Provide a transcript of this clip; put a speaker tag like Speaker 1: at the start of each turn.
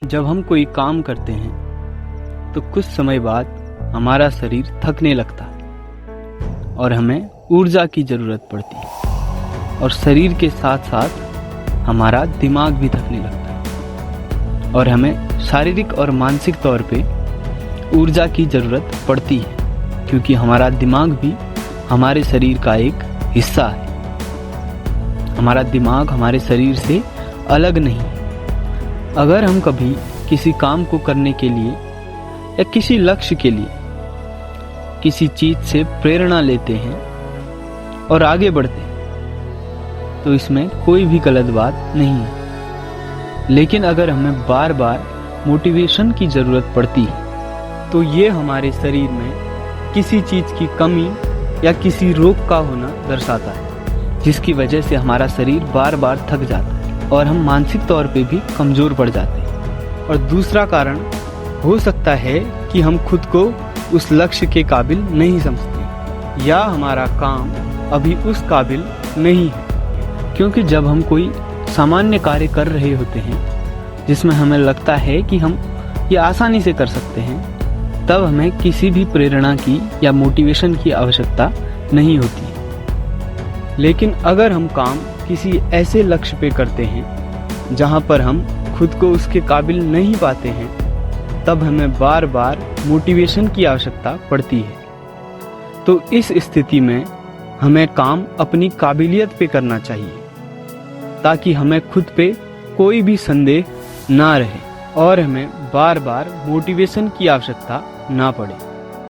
Speaker 1: जब हम कोई काम करते हैं तो कुछ समय बाद हमारा शरीर थकने लगता है और हमें ऊर्जा की ज़रूरत पड़ती है और शरीर के साथ साथ हमारा दिमाग भी थकने लगता है और हमें शारीरिक और मानसिक तौर पे ऊर्जा की ज़रूरत पड़ती है, क्योंकि हमारा दिमाग भी हमारे शरीर का एक हिस्सा है। हमारा दिमाग हमारे शरीर से अलग नहीं है। अगर हम कभी किसी काम को करने के लिए या किसी लक्ष्य के लिए किसी चीज से प्रेरणा लेते हैं और आगे बढ़ते हैं तो इसमें कोई भी गलत बात नहीं है। लेकिन अगर हमें बार बार मोटिवेशन की ज़रूरत पड़ती है तो ये हमारे शरीर में किसी चीज़ की कमी या किसी रोग का होना दर्शाता है, जिसकी वजह से हमारा शरीर बार बार थक जाता है और हम मानसिक तौर पे भी कमज़ोर पड़ जाते हैं। और दूसरा कारण हो सकता है कि हम खुद को उस लक्ष्य के काबिल नहीं समझते या हमारा काम अभी उस काबिल नहीं है, क्योंकि जब हम कोई सामान्य कार्य कर रहे होते हैं जिसमें हमें लगता है कि हम ये आसानी से कर सकते हैं, तब हमें किसी भी प्रेरणा की या मोटिवेशन की आवश्यकता नहीं होती है। लेकिन अगर हम काम किसी ऐसे लक्ष्य पे करते हैं जहाँ पर हम खुद को उसके काबिल नहीं पाते हैं, तब हमें बार बार मोटिवेशन की आवश्यकता पड़ती है। तो इस स्थिति में हमें काम अपनी काबिलियत पे करना चाहिए ताकि हमें खुद पे कोई भी संदेह ना रहे और हमें बार बार मोटिवेशन की आवश्यकता ना पड़े।